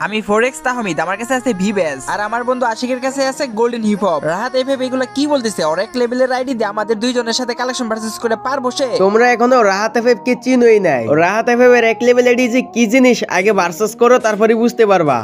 আমি ফোরেক্স তাহমিদ, আমার কাছে আছে ভিভ্যাস, আর আমার বন্ধু আশিকের কাছে আছে golden hip hop. Rahat FF এগুলো কি বলতেছে? ওর এক লেভেলের আইডি দিয়ে আমাদের দুইজনের সাথে কালেকশন ভার্সেস করে পারবো সে? তোমরা এখনো রাহাত এফএফ কে চিনোই নাই। রাহাত এফএফ এর এক লেভেল এডি যে কি জিনিস আগে ভার্সেস করো, তারপরে বুঝতে পারবা।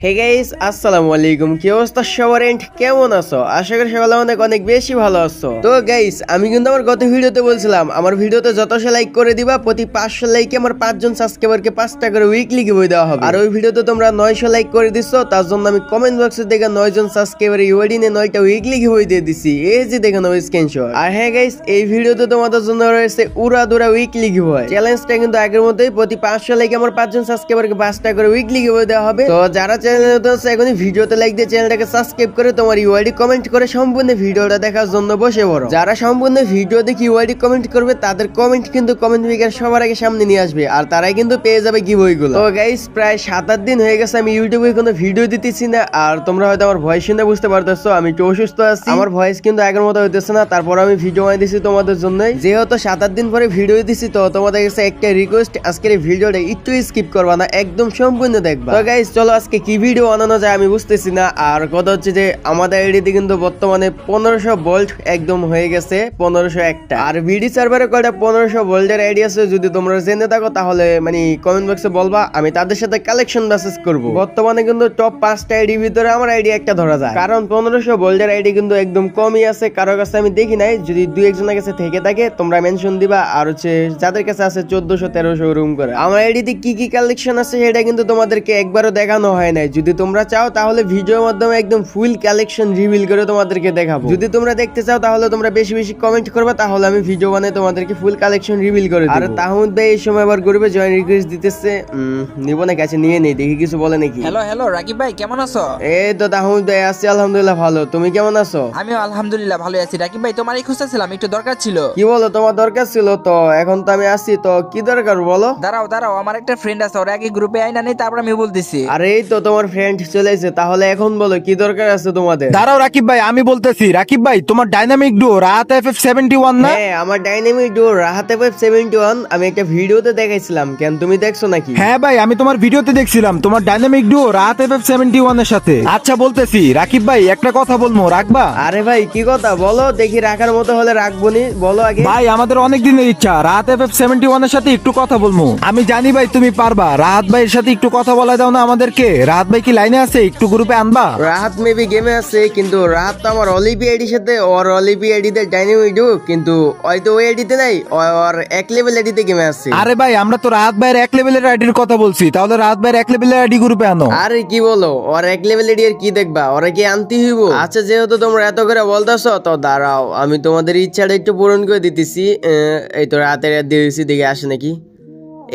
হে গাইস, আসসালামু আলাইকুম। কি অবস্থা সবার? এন্ড কেমন আছো? আশা করি সবাই অনেক অনেক বেশি ভালো আছো। তো গাইস, আমি কিন্তু আমার গত ভিডিওতে বলছিলাম আমার ভিডিওতে যতশো লাইক করে দিবা, প্রতি 500 লাইকে আমার 5 জন সাবস্ক্রাইবারকে 5টা করে উইকলি গিভওয়ে দেওয়া হবে। আর ওই ভিডিওতে তোমরা 900 লাইক করে দিছো, তার জন্য আমি কমেন্ট বক্সে দেখে 9 জন সাবস্ক্রাইবার ইউআইডি নিয়ে 9টা উইকলি গিভওয়ে দিয়ে দিছি। এই যে দেখে নাও স্ক্রিনশট। আর হ্যাঁ গাইস, এই ভিডিওতে তোমাদের জন্য রয়েছে উড়াদুরা উইকলি গিভওয়ে। চ্যালেঞ্জটা কিন্তু আগের মতোই, প্রতি 500 লাইকে আমার 5 জন সাবস্ক্রাইবারকে 5টা করে উইকলি গিভওয়ে দেওয়া হবে। তো যারা এখনই ভিডিওতে লাইক দিয়ে চ্যানেলটাকে সাবস্ক্রাইব করে তোমার ইউআইডি কমেন্ট করে সম্পূর্ণ ভিডিওটা দেখার জন্য বসে পড়ো। যারা সম্পূর্ণ ভিডিও দেখে ইউআইডি কমেন্ট করবে তাদের কমেন্ট কিন্তু কমেন্ট মেকার সবার আগে সামনে নিয়ে আসবে, আর তারাই কিন্তু পেয়ে যাবে গিভওয়ে গুলো। তো গাইস, প্রায় 7-8 দিন হয়ে গেছে আমি ইউটিউবে কোনো ভিডিও দিতেছি না, আর তোমরা হয়তো আমার ভয়েস শুনে বুঝতে পারতেছো আমি একটু অসুস্থ আছি। আমার ভয়েস কিন্তু আগের মতো হইতেছে না, তারপর আমি ভিডিও বানিয়ে দিছি তোমাদের জন্য। যেহেতু 7-8 দিন পরে ভিডিও দিছি, তো তোমাদের কাছে একটা রিকোয়েস্ট, আজকের এই ভিডিওটা একটু স্কিপ করবা না, একদম সম্পূর্ণ দেখবা। তো গাইস চলো আজকে কি ভিডিও বানানো যায় আমি বুঝতেছি না। আর কথা হচ্ছে যে আমাদের আইডিতে কিন্তু বর্তমানে 1500 ভোল্ট একদম হয়ে গেছে, 1501টা। আর বিডি সার্ভারে কয়টা 1500 ভোল্টের আইডি আছে যদি তোমরা জেনে থাকো তাহলে মানে কমেন্ট বক্সে বলবা, আমি তাদের সাথে কালেকশন মেসেজ করব। বর্তমানে কিন্তু টপ 5টা আইডির ভিতরে আমার আইডি একটা ধরা যায়, কারণ 1500 ভোল্টের আইডি কিন্তু একদম কমই আছে, কারো কাছে আমি দেখি নাই। যদি 2-1 জনের কাছে থেকে থাকে তোমরা মেনশন দিবা, আর হচ্ছে যাদের কাছে আছে 1400-1300 রুম করে। আমার আইডিতে কি কি কালেকশন আছে সেটা কিন্তু তোমাদেরকে একবারও দেখানো হয় নাই। যদি তোমরা চাও তাহলে ভিডিওর মাধ্যমে একদম ফুল কালেকশন রিভিল করে তোমাদেরকে দেখাবো। যদি তোমরা দেখতে চাও তাহলে তোমরা বেশি বেশি কমেন্ট করবে, তাহলে আমি ভিডিও বানাই তোমাদেরকে ফুল কালেকশন রিভিল করে দেব। আর তাহমিদ ভাই এই সময় আবার গ্রুপে জয়েন রিকোয়েস্ট দিতেছে, নিব না, কাছে নিয়ে নেই, দেখি কিছু বলে নাকি। হ্যালো হ্যালো রাকিব ভাই, কেমন আছো? এই তো তাহমিদ ভাই, আছি আলহামদুলিল্লাহ ভালো। তুমি কেমন আছো? আমিও আলহামদুলিল্লাহ ভালো আছি। রাকিব ভাই, তোমারই খুঁজতেছিলাম, একটু দরকার ছিল। কি বলো, তোমার দরকার ছিল? তো এখন তো আমি আসি, তো কি দরকার বলো? দাঁড়াও দাঁড়াও, আমার একটা ফ্রেন্ড আছে, ওর আগে গ্রুপে আইনা নেই, তারপর আমি বলতেছি। আরে এই তো তোমার ফ্রেন্ড চলে এসেছে, তাহলে এখন বলো কি দরকার আছে তোমাদের? দাঁড়াও রাকিব ভাই, আমি বলতেছি। রাকিব ভাই, তোমার ডাইনামিক ডুও রাহাত এফএফ 71 না? হ্যাঁ, আমার ডাইনামিক ডুও রাহাত এফএফ 71 আমি একটা ভিডিওতে দেখাইছিলাম, কেন তুমি দেখছো নাকি? হ্যাঁ ভাই, আমি তোমার ভিডিওতে দেখছিলাম তোমার ডাইনামিক ডুও রাহাত এফএফ 71 এর সাথে। আচ্ছা বলতেছি রাকিব ভাই, একটা কথা বলবো, রাখবা? আরে ভাই কি কথা বলো, দেখি রাখার মতো হলে রাখবনি, বলো আগে। ভাই আমাদের অনেক দিনের ইচ্ছা রাহাত এফএফ 71 এর সাথে একটু কথা বলবো। আমি জানি ভাই তুমি পারবা, রাহাত ভাইয়ের সাথে একটু কথা বলা দাও না আমাদেরকে। রাহাত ভাই কি লাইনে আছে? একটু গ্রুপে আনবা? রাহাত মেবি গেমে আছে, কিন্তু রাহাত তো আমার অলিপি আইডির সাথে, ওর অলিপি আইডিতে ডাইনামিক ডুও, কিন্তু হয়তো ওই আইডিতে নাই, ওর এক লেভেল আইডিতে গেমে আছে। আরে ভাই, আমরা তো রাহাত ভাইয়ের এক লেভেলের আইডির কথা বলছি, তাহলে রাহাত ভাইয়ের এক লেভেলের আইডি গ্রুপে আনো। আরে কি বলো, ওর এক লেভেল আইডি আর কি দেখবা, ওরা কি আনতে হইব? আচ্ছা যেহেতু তোমরা এত করে বলতেছো, তো দাঁড়াও আমি তোমাদের ইচ্ছাটা একটু পূরণ করে দিতেছি। এই তো রাহাতের দিয়ে দিছি, দেখে আসে নাকি।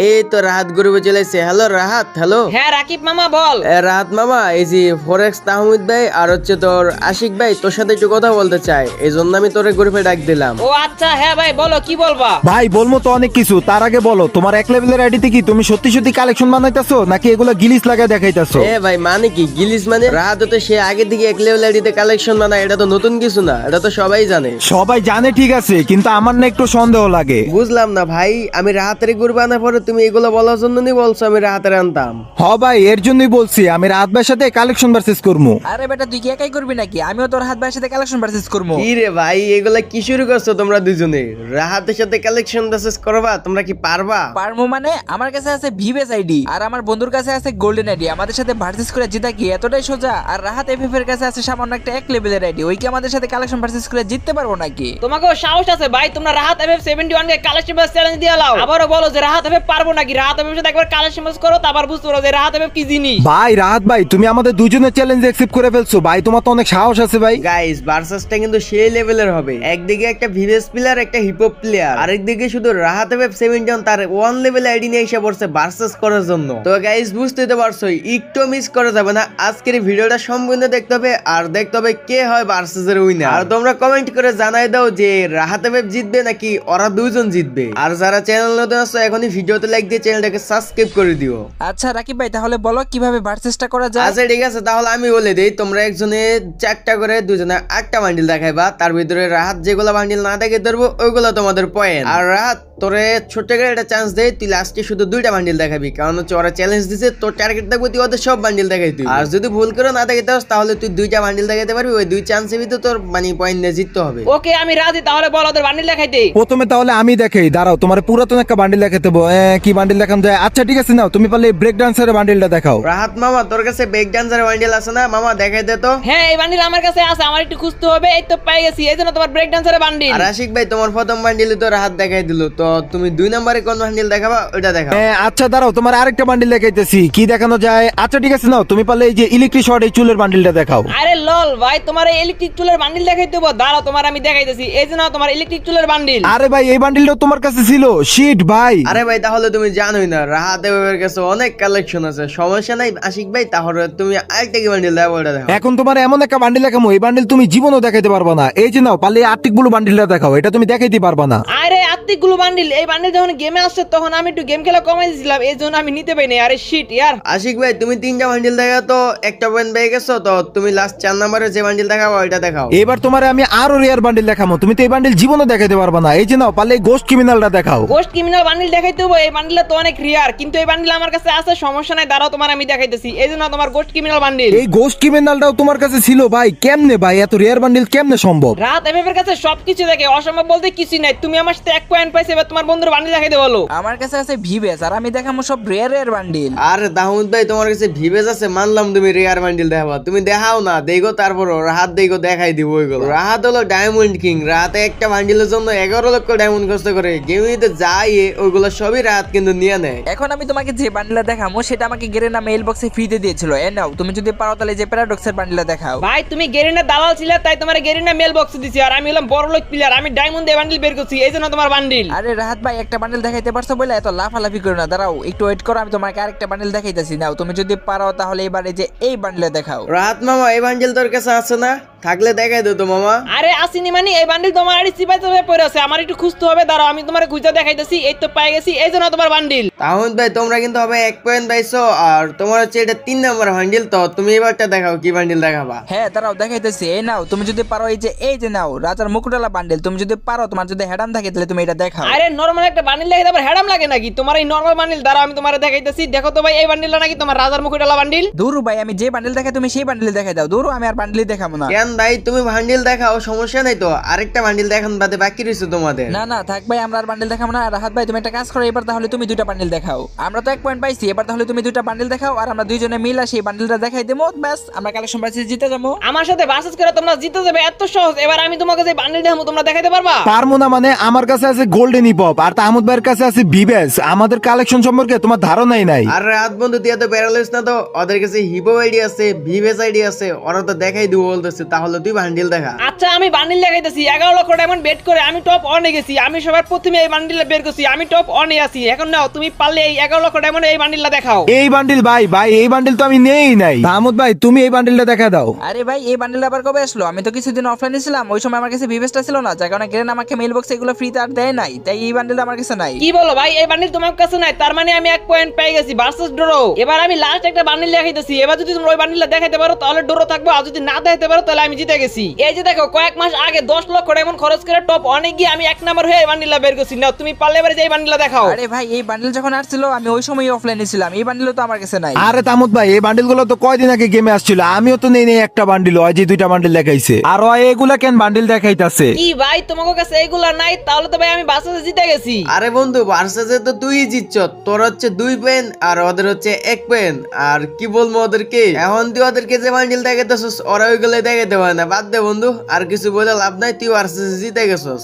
এই তো রাহাত গ্রুপে চলে এসেছে। হ্যালো রাহাত। হ্যালো। হ্যাঁ রাকিব মামা বল। রাহাত মামা, এই যে ফরেক্স তাহমিদ ভাই আর হচ্ছে তোর আশিক ভাই তোর সাথে একটু কথা বলতে চাই, এই জন্য আমি তোর গ্রুপে ডাক দিলাম। ও আচ্ছা, হ্যাঁ ভাই বলো, কি বলবা? ভাই বলবো তো অনেক কিছু, তার আগে বলো তোমার এক লেভেলের আইডিতে কি তুমি সত্যি সত্যি কালেকশন বানাইতেছো নাকি এগুলো গিলিস লাগায় দেখাইতেছো? ভাই মানে কি গিলিস? মানে রাহাত তো সে আগে থেকে এক লেভেল আইডিতে কালেকশন বানায়, এটা তো নতুন কিছু না, এটা তো সবাই জানে। সবাই জানে ঠিক আছে, কিন্তু আমার না একটু সন্দেহ লাগে। বুঝলাম না ভাই, আমি রাহাতের গ্রুপে আনার পরে তুমি এগুলো বলার জন্য নি বলছো আমি রাহাতের আনতাম? হ ভাই, এর জন্যই বলছি আমি রাহাত ভাইয়ের সাথে কালেকশন ভার্সেস করবো। আরে বেটা, তুই কি একাই করবি নাকি? আমিও তোর হাত ভাইয়ের সাথে কালেকশন ভার্সেস করবো। কি রে ভাই, এগুলা কি শুরু করছো তোমরা দুজনে? রাহাতের সাথে কালেকশন ভার্সেস করবা? তোমরা কি পারবা? পারমু মানে? আমার কাছে আছে ভিভেস আইডি, আর আমার বন্ধুর কাছে আছে গোল্ডেন আইডি। আমাদের সাথে ভার্সেস করে জিতা কি এতটাই সোজা? আর রাহাত এফএফ এর কাছে আছে সামান্য একটা এক লেভেলের আইডি, ওই কি আমাদের সাথে কালেকশন ভার্সেস করে জিততে পারবো নাকি? তোমাকেও সাহস আছে ভাই, তোমরা রাহাত এফএফ 71 কে কালেকশন ম্যাচ চ্যালেঞ্জ দিয়ে লাও। আবারও বলো যে রাহাত এফএফ পারবো নাকি? রাহাত এফএফ সাথে একবার কালেকশন ম্যাচ করো, তারপর বুঝতে পারো যে রাহাত এফএফ কি জিনিস। ভাই রাহাত ভাই, তুমি আমাদের দুজনের চ্যালেঞ্জ অ্যাকসেপ্ট করে ফেলছো ভাই, তোমার তো অনেক সাহস আছে ভাই। গাইস, ভার্সেসটা কিন্তু সেই লেভেলের হবে। একদিকে একটা ভিভেস প্লেয়ার, একটা হিপহপ প্লেয়ার, আরেকদিকে শুধু রাহাত এফএফ 71 তার ওয়ান লেভেল আইডি নিয়ে এসে পড়ছে ভার্সেস করার জন্য। তো গাইস বুঝতেই তো পারছো, একটু মিস করা যাবে না, আজকের ভিডিওটা সম্পূর্ণ দেখতে হবে, আর দেখতে হবে কে হয় ভার্সেস এর উইনার। আর তোমরা কমেন্ট করে জানাই দাও যে রাহাত এফএফ জিতবে নাকি ওরা দুইজন জিতবে। আর যারা চ্যানেল নতুন আছো এখনই ভিডিওতে ভিডিওতে লাইক দিয়ে চ্যানেলটাকে সাবস্ক্রাইব করে দিও। আচ্ছা রাকিব ভাই, তাহলে বলো কিভাবে ভার্সেসটা করা যায়। আচ্ছা ঠিক আছে, তাহলে আমি বলে দিই, তোমরা একজনে 4টা করে, দুজনে 8টা বান্ডিল দেখাইবা। তার ভিতরে রাহাত যেগুলো বান্ডিল না দেখে ধরবো ওইগুলো তোমাদের পয়েন্ট। আর রাহাত তোরে ছোট্ট করে একটা চান্স দেয়, তুই লাস্টে শুধু 2টা বান্ডিল দেখাবি, কারণ হচ্ছে ওরা চ্যালেঞ্জ দিছে, তোর টার্গেট থাকবে তুই ওদের সব বান্ডিল দেখাই তুই। আর যদি ভুল করে না দেখাইতে পারস তাহলে তুই 2টা বান্ডিল দেখাইতে পারবি, ওই 2 চান্সের ভিতরে তোর মানে পয়েন্ট নিয়ে জিততে হবে। ওকে আমি রাজি, তাহলে বলো ওদের বান্ডিল দেখাইতে। প্রথমে তাহলে আমি দেখাই, দাঁড়াও তোমার পুরাতন একটা বান্ডিল দেখাতে দেবো। কি বান্ডিল দেখানো যায়? আচ্ছা ঠিক আছে, নাও তুমি পারলে ব্রেক ডান্সারের বান্ডিলটা দেখাও। রাহাত মামা তোর কাছে ব্রেক ডান্সারের বান্ডিল আছে না? মামা দেখাই দে তো। হ্যাঁ এই বান্ডিল আমার কাছে আছে, আমার একটু খুঁজতে হবে। এই তো পেয়ে গেছি, এই জন্য তোমার ব্রেক ডান্সারের বান্ডিল। আর আশিক ভাই তোমার প্রথম বান্ডিল তো রাহাত দেখাই দিল, তো তুমি 2 নম্বরে কোন বান্ডিল দেখাবা ওটা দেখাও। আচ্ছা দাঁড়াও তোমার আরেকটা বান্ডিল দেখাইতেছি, কি দেখানো যায়? আচ্ছা ঠিক আছে, নাও তুমি পারলে এই যে ইলেকট্রিক শর্ট এই চুলের বান্ডিলটা দেখাও। আরে লল ভাই, তোমার এই ইলেকট্রিক চুলের বান্ডিল দেখাইতে হবে, দাঁড়াও তোমার আমি দেখাইতেছি। এই জন্য তোমার ইলেকট্রিক চুলের বান্ডিল। আরে ভাই এই বান্ডিলটা তোমার কাছে ছিল, শিট ভাই। আরে ভাই তাহলে তুমি জানোই না রাহাত এর কাছে অনেক কালেকশন আছে, সমস্যা নাই আশিক ভাই, তাহলে তুমি আরেকটা কি বান্ডিল দেখাবো ওটা দেখাও। এখন তোমার এমন একটা বান্ডিল দেখাবো, এই বান্ডিল তুমি জীবনও দেখাইতে পারবা না। এই যে নাও পারলে আর্টিক ব্লু বান্ডিলটা দেখাও, এটা তুমি দেখাইতে পারবা না। আরে আত্মিক গুলো বান্ডিল, এই বান্ডিল যখন গেমে আসছে তখন আমি একটু গেম খেলা কমাই দিয়েছিলাম, এই জন্য আমি নিতে পাইনি। আরে শিট ইয়ার। আশিক ভাই তুমি 3টা বান্ডিল দেখা তো একটা পয়েন্ট পেয়ে গেছো, তো তুমি লাস্ট 4 নম্বরে যে বান্ডিল দেখাবো ওইটা দেখাও। এবার তোমার আমি আরো রেয়ার বান্ডিল দেখাবো, তুমি তো এই বান্ডিল জীবনও দেখাইতে পারবা না। এই যে নাও পারলে গোস্ট ক্রিমিনালটা দেখাও। গোস্ট ক্রিমিনাল বান্ডিল দেখাইতে হবে, এই বান্ডিলটা তো অনেক রিয়ার, কিন্তু এই বান্ডিল আমার কাছে আছে, সমস্যা নাই, দাঁড়াও তোমার আমি দেখাইতেছি। এই জন্য তোমার গোস্ট ক্রিমিনাল বান্ডিল। এই গোস্ট ক্রিমিনালটাও তোমার কাছে ছিল ভাই, কেমনে ভাই এত রেয়ার বান্ডিল কেমনে সম্ভব? রাত এফএফ এর কাছে সবকিছু দেখে, অসম্ভব বলতে কিছুই নাই। তুমি আমার সাথে 1 পয়েন্ট পাইছে, এবার তোমার বন্ধুর বান্ডিল দেখাইতে বলো। আমার কাছে আছে ভিভেস, আর আমি দেখাবো সব রেয়ার বান্ডিল। আর দাউদ ভাই তোমার কাছে ভিভেজ আছে, মানলাম তুমি রেয়ার বান্ডিল দেখাবা, তুমি দেখাও না দেখো, তারপর রাহাত দেখো দেখাই দিব ওইগুলো। রাহাত হলো ডায়মন্ড কিং, রাহাতে একটা বান্ডিলের জন্য 11 লক্ষ ডায়মন্ড খরচ করে, গেমিতে যাই ওইগুলো সবই রাহাত কিন্তু নিয়ে নেয়। এখন আমি তোমাকে যে বান্ডিলটা দেখাবো সেটা আমাকে গেরেনা মেইল বক্সে ফ্রিতে দিয়েছিল। এ নাও, তুমি যদি পারো তাহলে যে প্যারাডক্সের বান্ডিলটা দেখাও। ভাই তুমি গেরিনা দালাল ছিলে, তাই তোমার গেরিনা মেল বক্স দিছি, আর আমি হলাম বড় লোক প্লেয়ার, আমি ডায়মন্ড দিয়ে বান্ডিল বের করছি, এই জন্য তোমার বান্ডিল। আরে রাহাত ভাই, একটা বান্ডিল দেখাইতে পারছো বলে এত লাফালাফি করো না, দাঁড়াও একটু ওয়েট করো, আমি তোমাকে আরেকটা বান্ডিল দেখাইতেছি। নাও তুমি যদি পারো তাহলে এবারে যে এই বান্ডিলটা দেখাও। রাহাত মামা এই বান্ডিল তোর কাছে আছে না? থাকলে দেখাই দো তো মামা। আরে আসিনি মানে এই বান্ডিল তোমার আড়ি চিপাইতে হয়ে পড়ে আছে, আমার একটু খুঁজতে হবে, দাঁড়াও আমি তোমার খুঁজে দেখাইতেছি। এই তো পেয়ে গেছি, এই জন্য তোমার বান্ডিল। তাহলে ভাই তোমরা কিন্তু হবে 1 পয়েন্ট পাইছো, আর তোমার হচ্ছে এটা 3 নম্বর বান্ডিল, তো তুমি এবারটা দেখাও কি বান্ডিল দেখাবা। হ্যাঁ দাঁড়াও দেখাইতেছি। এই নাও, তুমি যদি পারো এই যে নাও রাজার মুকুটওয়ালা বান্ডিল, তুমি যদি পারো, তোমার যদি হেডাম থাকে তাহলে তুমি এটা দেখাও। আরে নরমাল একটা বান্ডিল দেখাইতে আবার হেডাম লাগে নাকি? তোমার এই নরমাল বান্ডিল, দাঁড়াও আমি তোমার দেখাইতেছি। দেখো তো ভাই এই বান্ডিলটা নাকি তোমার রাজার মুকুটওয়ালা বান্ডিল। দূরু ভাই, আমি যে বান্ডিল দেখাই তুমি সেই বান্ডিল দেখাই দাও। দূরু, আমি আর বান্ডিল দেখাবো না। কেন ভাই তুমি বান্ডিল দেখাও, সমস্যা নাই তো, আরেকটা বান্ডিল দেখান বাদে বাকি রয়েছে তোমাদের। না না থাক ভাই, আমরা আর বান্ডিল দেখাবো না। রাহাত ভাই তুমি একটা কাজ করো, এবার তাহলে তুমি 2টা বান্ডিল দেখাও। আমরা তো 1 পয়েন্ট পাইছি, এবার তাহলে তুমি 2টা বান্ডিল দেখাও, আর আমরা দুইজনে মিলে সেই বান্ডিলটা দেখাই দেবো, ব্যাস আমরা কালেকশন ভার্সেস জিতে যাবো। আমার সাথে ভার্সেস করে তোমরা জিতে যাবে, এত সহজ। এবার আমি তোমাকে যে বান্ডিল দেখাবো তোমরা দেখাইতে পারবা? পারবো না মানে? আমার কাছে আছে গোল্ডেন হিপহপ, আর তাহমুদ ভাইয়ের কাছে আছে ভিভেস। আমাদের কালেকশন সম্পর্কে তোমার ধারণাই নাই। আর রাত বন্ধু দিয়া তো প্যারালাইজ না, তো ওদের কাছে হিপো আইডি আছে, ভিভেস আইডি আছে, ওরা তো দেখাই দিব বলতেছে, তাহলে তুই বান্ডিল দেখা। আচ্ছা আমি বান্ডিল দেখাইতেছি। 11 লক্ষ ডায়মন্ড বেট করে আমি টপ 1 এ গেছি, আমি সবার প্রথমে এই বান্ডিলটা বের করছি, আমি টপ 1 এ আছি। এখন নাও তুমি পারলে এই 11 লক্ষ ডায়মন্ড এই বান্ডিলটা দেখাও। এই বান্ডিল ভাই এই বান্ডিল তো আমি নেই নাই। তাহমুদ ভাই তুমি এই বান্ডিলটা দেখা দাও। আরে ভাই এই বান্ডিলটা আবার কবে আসলো? আমি তো কিছুদিন অফলাইনে ছিলাম, ওই সময় আমার কাছে ভিভেসটা ছিল না, যার কারণে গেরেন আমাকে মেইল বক্সে এগুলো ফ্রিতে আর দেয় নাই, তাই এই বান্ডিলটা আমার কাছে নাই। কি বলো ভাই, এই বান্ডিল তোমার কাছে নাই? তার মানে আমি 1 পয়েন্ট পেয়ে গেছি, ভার্সেস ড্রো। এবার আমি লাস্ট একটা বান্ডিল দেখাইতেছি, এবার যদি তোমরা ওই বান্ডিলটা দেখাইতে পারো তাহলে ড্রো থাকবে, আর যদি না দেখাইতে পারো তাহলে আমি জিতে গেছি। এই যে দেখো কয়েক মাস আগে 10 লক্ষ ডায়মন্ড খরচ করে টপ 1 এ গিয়ে আমি 1 নাম্বার হয়ে এই বান্ডিলটা বের করছি। নাও তুমি পারলে এবারে যে এই বান্ডিলটা দেখাও। আরে ভাই এই বান্ডিল যখন আসছিল আমি ওই সময় অফলাইনে ছিলাম, এই বান্ডিল তো আমার কাছে নাই। আরে তাহমুদ ভাই এই বান্ডিল গুলো তো কয়দিন আগে গেমে আসছিল, আমিও তো নেই একটা বান্ডিল, ওই যে 2টা বান্ডিল দেখাইছে, আর ওই এগুলা কেন বান্ডিল দেখাইতাছে? কি ভাই তোমার কাছে এইগুলা নাই? তাহলে তো ভাই আমি ভার্সেসে জিতে গেছি। আরে বন্ধু ভার্সেসে তো তুই জিতছ, তোর হচ্ছে 2 পয়েন্ট আর ওদের হচ্ছে 1 পয়েন্ট। আর কি বলবো ওদেরকে, এখন তুই ওদেরকে যে বান্ডিল দেখাইতেছস ওরা ওইগুলো দেখাইতে পারে না, বাদ দে বন্ধু, আর কিছু বলে লাভ নাই, তুই ভার্সেসে জিতে গেছস।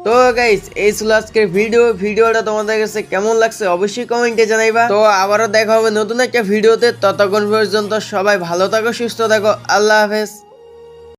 তো গাইস এই ছিল আজকের ভিডিওটা তোমাদের কাছে কেমন লাগছে অবশ্যই কমেন্টে জানাইবা। তো আবারও দেখা হবে নতুন একটা ভিডিওতে, ততক্ষণ পর্যন্ত সবাই ভালো থাকো, সুস্থ থাকো, আল্লাহ হাফেজ।